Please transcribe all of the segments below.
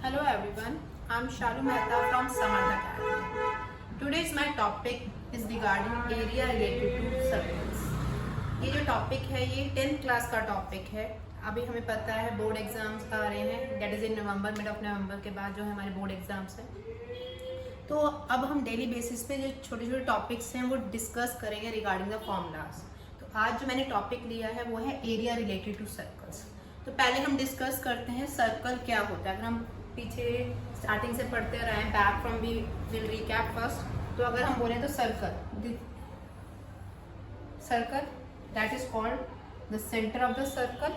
Hello everyone, I'm Shalu Mehta from Samarth Academy. Today's my topic is regarding area related to circles. ये जो topic है ये 10th class का topic है। अभी हमें पता है बोर्ड एग्जाम्स आ रहे हैं, that is in November, mid of November के बाद जो है हमारे बोर्ड एग्जाम्स हैं। तो अब हम डेली बेसिस पे जो छोटे छोटे टॉपिक्स हैं वो डिस्कस करेंगे रिगार्डिंग द फॉर्मूलाज। तो आज जो मैंने टॉपिक लिया है वो है एरिया रिलेटेड टू सर्कल्स। तो पहले हम डिस्कस करते हैं सर्कल क्या होता है। अगर हम पीछे स्टार्टिंग से पढ़ते रहे हैं, back from we will recap first. तो अगर हम बोलें तो circle that is called the centre of the circle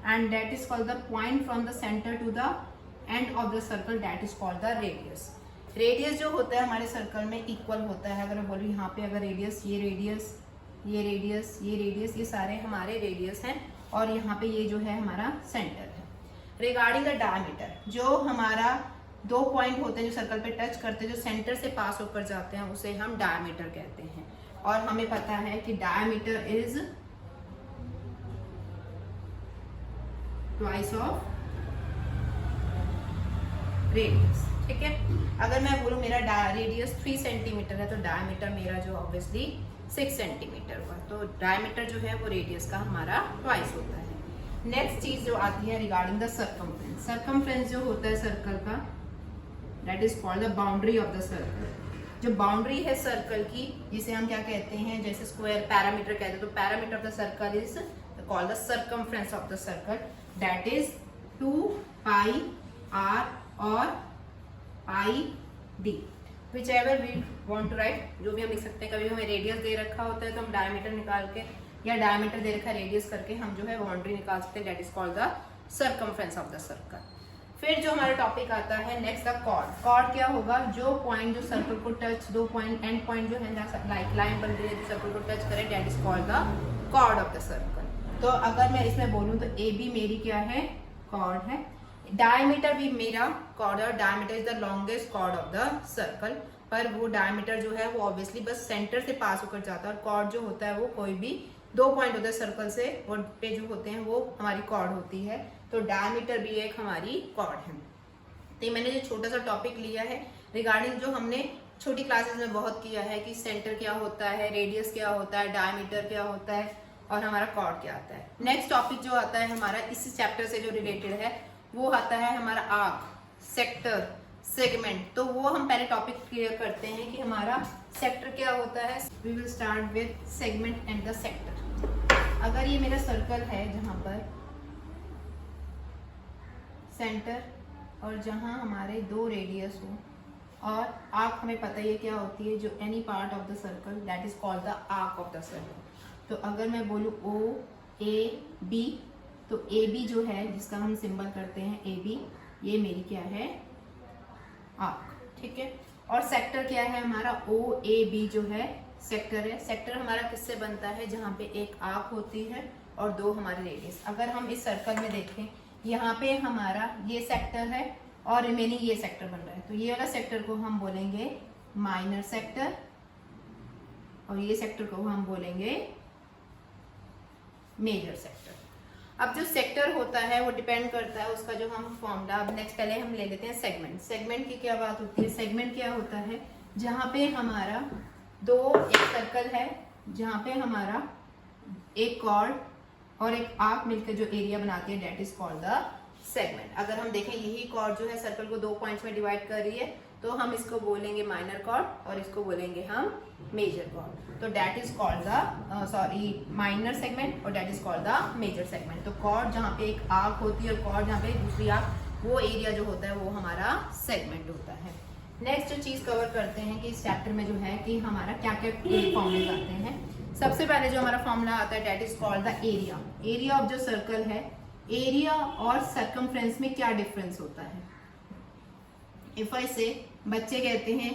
and that is called the point from the centre to the end of the circle, that is called the radius. Radius जो होता है हमारे circle में equal होता है। अगर मैं बोलूँ यहाँ पे अगर रेडियस, ये रेडियस, ये रेडियस, ये रेडियस, ये सारे हमारे रेडियस हैं और यहाँ पे ये जो है हमारा सेंटर है। रिगार्डिंग द डायमीटर, जो हमारा दो पॉइंट होते हैं जो सर्कल पे टच करते हैं, जो सेंटर से पास होकर जाते हैं, उसे हम डायमीटर कहते हैं। और हमें पता है कि diameter is twice of radius. ठीक है, अगर मैं बोलूँ मेरा रेडियस 3 सेंटीमीटर है तो डायमीटर मेरा जो ऑब्वियसली 6 सेंटीमीटर हुआ। तो डायमीटर जो है वो रेडियस का हमारा ट्वाइस होता है। नेक्स्ट चीज जो आती है रिगार्डिंग द सर्कमफ्रेंस। सर्कमफ्रेंस जो होता है सर्कल का, that is called the boundary of the circle. जो बाउंड्री है सर्कल की, जिसे हम क्या कहते हैं, जैसे स्क्वायर पैरामीटर कहते हैं, तो parameter of the circle is called the circumference of the circle, that is 2 pi r और pi d, whichever we want to write. जो भी हम लिख सकते हैं, कभी हमें रेडियस दे रखा होता है तो हम डायमीटर निकाल के, या डायमीटर दे रखा है रेडियस करके हम जो है बाउंड्री निकाल सकते हैं, that is called the circumference of the circle. फिर जो हमारा टॉपिक आता है नेक्स्ट द कॉर्ड। कॉर्ड क्या होगा, जो पॉइंट जो सर्कल को टच, दो पॉइंट एंड पॉइंट जो है लाइन बन रही है जो सर्कल को टच करे, that is called the chord of the circle. तो अगर मैं इसमें बोलूँ तो ए बी मेरी क्या है, कॉर्ड है। डायमीटर भी मेरा कॉर्ड है और diameter is the longest chord of the circle. पर वो डायमीटर जो है वो ऑब्वियसली बस सेंटर से पास होकर जाता है और कॉर्ड जो होता है वो कोई भी दो पॉइंट होते हैं सर्कल से और पे जो होते हैं वो हमारी कॉर्ड होती है। तो डायमीटर भी एक हमारी कॉर्ड है। तो मैंने जो छोटा सा टॉपिक लिया है रिगार्डिंग, जो हमने छोटी क्लासेस में बहुत किया है कि सेंटर क्या होता है, रेडियस क्या होता है, डायमीटर क्या होता है और हमारा कॉर्ड क्या आता है। नेक्स्ट टॉपिक जो आता है हमारा इस चैप्टर से जो रिलेटेड है वो आता है हमारा आर्क, सेक्टर, सेगमेंट। तो वो हम पहले टॉपिक क्लियर करते हैं कि हमारा सेक्टर क्या होता है। We will start with segment and the sector. अगर ये मेरा सर्कल है जहां पर सेंटर और जहां हमारे दो रेडियस हो और आर्क हमें पता ही क्या होती है, जो any part of the circle, that is called the arc of the circle. तो अगर मैं बोलूँ ओ ए बी, तो ए बी जो है जिसका हम सिंबल करते हैं ए बी, ये मेरी क्या है, आर्क। ठीक है, और सेक्टर क्या है हमारा, ओ ए बी जो है सेक्टर है। सेक्टर हमारा किससे बनता है, जहाँ पे एक आर्क होती है और दो हमारे रेडियस। अगर हम इस सर्कल में देखें, यहाँ पे हमारा ये सेक्टर है और रिमेनिंग ये सेक्टर बन रहा है, तो ये वाला सेक्टर को हम बोलेंगे माइनर सेक्टर और ये सेक्टर को हम बोलेंगे मेजर सेक्टर। अब जो सेक्टर होता है वो डिपेंड करता है उसका जो हम फॉर्मूला। अब नेक्स्ट पहले हम ले लेते हैं सेगमेंट। सेगमेंट की क्या बात होती है, सेगमेंट क्या होता है, जहाँ पे हमारा एक सर्कल है, जहाँ पे हमारा एक कॉर्ड और एक आर्क मिलकर जो एरिया बनाती है, that is called the segment. अगर हम देखें यही कॉर्ड जो है सर्कल को दो पॉइंट्स में डिवाइड कर रही है, तो हम इसको बोलेंगे माइनर कॉर्ड और इसको बोलेंगे हम मेजर कॉर्ड। तो that is called the minor segment और that is called the major segment. तो कॉर्ड जहाँ पे एक आर्क होती है और कॉर्ड जहाँ पे दूसरी आर्क, वो एरिया जो होता है वो हमारा सेगमेंट होता है। नेक्स्ट जो चीज कवर करते हैं कि इस चैप्टर में जो है कि हमारा क्या क्या फॉर्मूले आते हैं। सबसे पहले जो हमारा फॉर्मूला आता है that is called the area. Area of जो सर्कल है, एरिया और सर्कमफ्रेंस में क्या डिफरेंस होता है। इफ आई से, बच्चे कहते हैं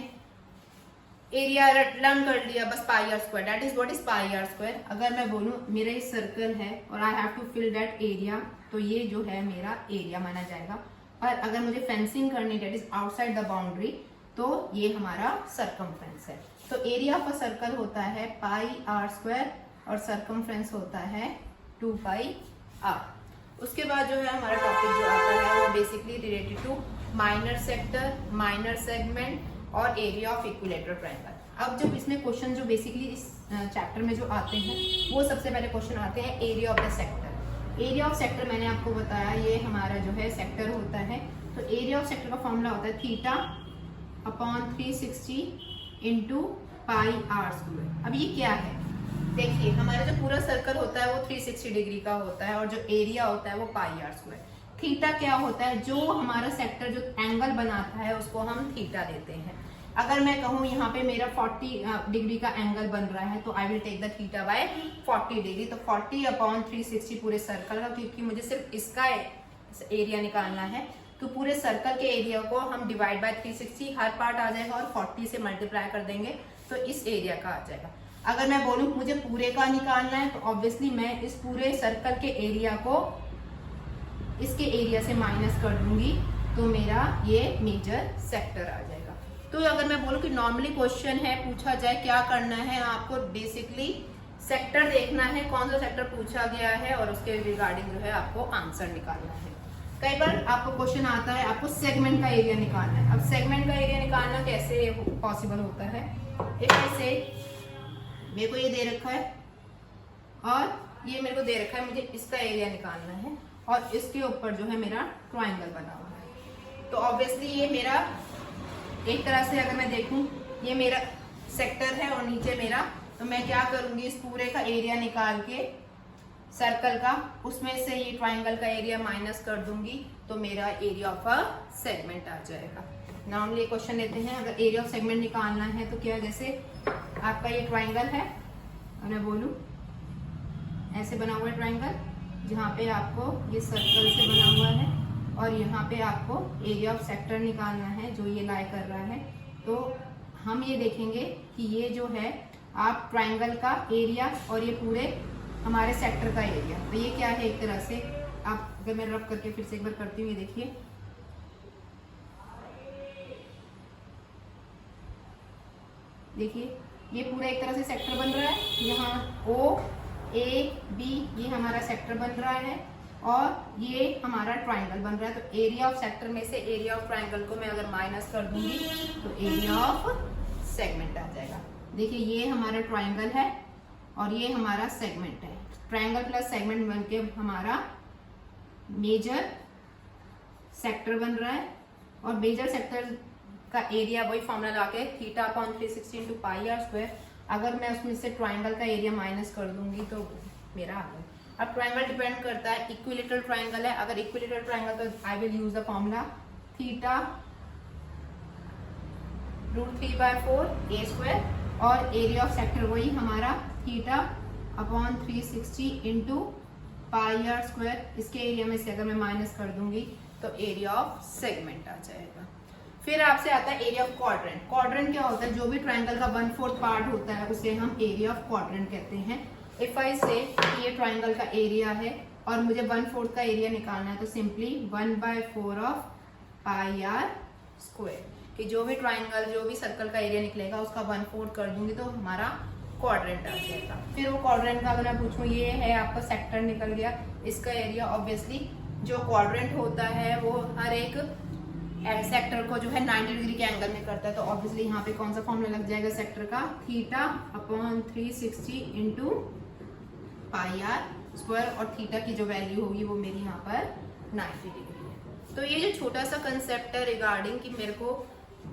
एरिया लर्न कर लिया बस pi are square, that is what is pi are square. अगर मैं बोलूं मेरा ये सर्कल है और I have to fill that area, तो ये जो है मेरा एरिया माना जाएगा। पर अगर मुझे फेंसिंग करनी, that is outside the boundary, तो ये हमारा सर्कमफ्रेंस है। तो एरिया ऑफ अ सर्कल होता है पाई आर स्क्वायर और सर्कमफ्रेंस होता है 2 पाई आर। उसके बाद जो है हमारा टॉपिक जो आता है वो basically related to minor sector, minor segment और एरिया ऑफ इक्विलेटरल ट्रायंगल। अब जब इसमें क्वेश्चन जो बेसिकली इस चैप्टर में जो आते हैं वो सबसे पहले क्वेश्चन आते हैं area of the sector. Area of sector मैंने आपको बताया ये हमारा जो है सेक्टर होता है, तो एरिया ऑफ सेक्टर का फॉर्मूला होता है theta upon 360 into pi are square. अब ये क्या है, देखिए हमारा जो पूरा सर्कल होता है वो 360 डिग्री का होता है और जो एरिया होता है वो पाई आर स्क्वायर। थीटा क्या होता है, जो हमारा सेक्टर जो एंगल बनाता है उसको हम थीटा देते हैं। अगर मैं कहूँ यहाँ पे मेरा 40 डिग्री का एंगल बन रहा है तो I will take the theta by 40 degree, तो 40 अपॉन 360 पूरे सर्कल का, क्योंकि मुझे सिर्फ इसका एरिया निकालना है तो पूरे सर्कल के एरिया को हम डिवाइड बाय 360 हर पार्ट आ जाएगा और 40 से मल्टीप्लाई कर देंगे तो इस एरिया का आ जाएगा। अगर मैं बोलूँ मुझे पूरे का निकालना है तो ऑब्वियसली मैं इस पूरे सर्कल के एरिया को इसके एरिया से माइनस कर दूंगी तो मेरा ये मेजर सेक्टर आ जाएगा। तो अगर मैं बोलूँ कि नॉर्मली क्वेश्चन है, पूछा जाए क्या करना है, आपको बेसिकली सेक्टर देखना है, कौन सा सेक्टर पूछा गया है और उसके रिगार्डिंग जो है आपको आंसर निकालना है। कई बार आपको क्वेश्चन आता है आपको सेगमेंट का एरिया निकालना है। अब सेगमेंट का एरिया निकालना कैसे पॉसिबल होता है, ऐसे मेरे को ये दे रखा है और ये मेरे को दे रखा है, मुझे इसका एरिया निकालना है और इसके ऊपर जो है मेरा ट्रायंगल बना हुआ है। तो ऑब्वियसली ये मेरा एक तरह से अगर मैं देखूं ये मेरा सेक्टर है और नीचे मेरा, तो मैं क्या करूंगी इस पूरे का एरिया निकाल के सर्कल का उसमें से ये ट्रायंगल का एरिया माइनस कर दूंगी तो मेरा एरिया ऑफ अ सेगमेंट आ जाएगा। नॉर्मली ये क्वेश्चन लेते हैं अगर एरिया ऑफ सेगमेंट निकालना है तो क्या, जैसे आपका ये ट्रायंगल है और मैं बोलूं ऐसे बना हुआ है ट्रायंगल जहाँ पे आपको ये सर्कल से बना हुआ है और यहाँ पे आपको एरिया ऑफ सेक्टर निकालना है जो ये लाई कर रहा है। तो हम ये देखेंगे कि ये जो है आप ट्रायंगल का एरिया और ये पूरे हमारे सेक्टर का एरिया, तो ये क्या है एक तरह से आप, अगर मैं रब करके फिर से एक बार करती हूँ, ये देखिए देखिए ये पूरा एक तरह से सेक्टर बन रहा है, यहाँ ओ ए बी ये हमारा सेक्टर बन रहा है और ये हमारा ट्रायंगल बन रहा है। तो एरिया ऑफ सेक्टर में से एरिया ऑफ ट्रायंगल को मैं अगर माइनस कर दूंगी तो एरिया ऑफ सेगमेंट आ जाएगा। देखिए ये हमारा ट्रायंगल है और ये हमारा सेगमेंट है, ट्रायंगल प्लस सेगमेंट बन के हमारा मेजर सेक्टर बन रहा है और मेजर सेक्टर का एरिया वही फॉर्मूला लाके theta upon 360 into pi are square, अगर मैं उसमें से ट्रायंगल का एरिया माइनस कर दूंगी तो मेरा आ गया। अब ट्रायंगल डिपेंड करता है, इक्विलेटरल ट्रायंगल है, अगर इक्विलेटरल ट्रायंगल तो I will use the formula theta √3/4 A square और एरिया ऑफ सेक्टर वही हमारा theta upon 360 into pi are square, इसके एरिया में से अगर मैं माइनस कर दूंगी तो एरिया ऑफ सेगमेंट आ जाएगा। फिर आपसे आता है एरिया ऑफ क्वाड्रेंट। क्वाड्रेंट क्या होता है, जो भी ट्रायंगल का 1/4 पार्ट होता है उसे हम एरिया ऑफ क्वाड्रेंट कहते हैं। इफ आई से ये ट्रायंगल का एरिया है और मुझे 1/4 का एरिया निकालना है तो simply 1/4 of pi are square, कि जो भी ट्रायंगल जो भी सर्कल का एरिया निकलेगा उसका 1/4 कर दूंगी तो हमारा क्वाड्रेंट आ जाएगा। फिर वो क्वाड्रेंट का अगर मैं पूछूं, ये है आपका सेक्टर निकल गया, इसका एरिया ऑब्वियसली जो क्वाड्रेंट होता है वो हर एक सेक्टर को जो है 90 डिग्री के एंगल में करता है, तो ऑब्वियसली यहाँ पे कौन सा फॉर्मूला लग जाएगा सेक्टर का, theta upon 360 into pi are square और थीटा की जो वैल्यू होगी वो मेरी यहाँ पर 90 डिग्री है। तो ये जो छोटा सा कंसेप्ट है रिगार्डिंग कि मेरे को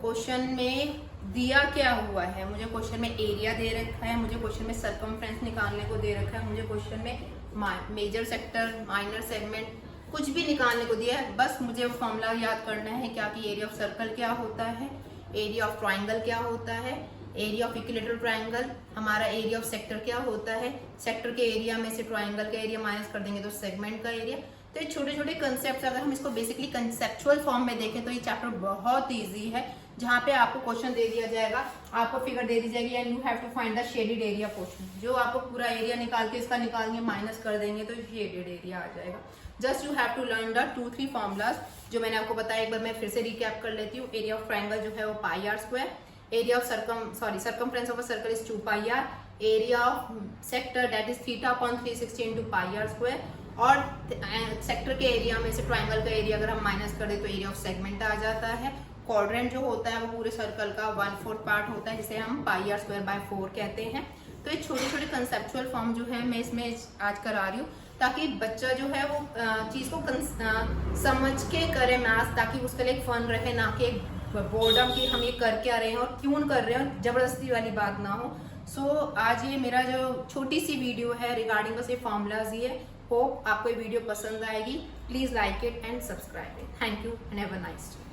क्वेश्चन में दिया क्या हुआ है, मुझे क्वेश्चन में एरिया दे रखा है, मुझे क्वेश्चन में सरकमफ्रेंस निकालने को दे रखा है, मुझे क्वेश्चन में मेजर सेक्टर माइनर सेगमेंट कुछ भी निकालने को दिया है, बस मुझे वो फॉर्मूला याद करना है क्या कि एरिया ऑफ सर्कल क्या होता है, एरिया ऑफ ट्रायंगल क्या होता है, एरिया ऑफ इक्विलेटरल ट्रायंगल हमारा एरिया ऑफ सेक्टर क्या होता है, सेक्टर के एरिया में से ट्रायंगल का एरिया माइनस कर देंगे तो सेगमेंट का एरिया। तो ये छोटे छोटे कंसेप्ट अगर हम इसको बेसिकली कंसेप्चुअल फॉर्म में देखें तो ये चैप्टर बहुत ईजी है, जहाँ पे आपको क्वेश्चन दे दिया जाएगा, आपको फिगर दे दी जाएगी and you have to find the shaded area portion, जो आपको पूरा एरिया निकाल के इसका निकालेंगे माइनस कर देंगे तो शेडेड एरिया आ जाएगा। Just you have to learn the 2-3 formulas जो मैंने आपको बताया, एक बार मैं फिर से रिकैप कर लेती हूँ। एरिया ऑफ ट्रायंगल जो है वो pi are square, area of circumference of a circle is 2 pi r, area of sector that is theta upon 360 into pi are square और सेक्टर के एरिया में से ट्रायंगल का एरिया अगर हम माइनस कर दे तो एरिया ऑफ सेगमेंट आ जाता है। क्वाड्रेंट जो होता है वो पूरे सर्कल का 1/4 पार्ट होता है, जिसे हम πr²/4 कहते हैं। तो ये छोटे छोटे कंसेप्चुअल फॉर्म जो है मैं इसमें आज करा रही हूँ, ताकि बच्चा जो है वो चीज़ को समझ के करे मैथ्स, ताकि उसके लिए फन रहे, ना कि बोर्डम की हम ये कर क्या रहे हैं और क्यों कर रहे हैं, जबरदस्ती वाली बात ना हो। सो आज ये मेरा जो छोटी सी वीडियो है रिगार्डिंग बस ये फॉर्मूलाज ही है। होप आपको ये वीडियो पसंद आएगी। Please like it and subscribe it. Thank you and have a nice day.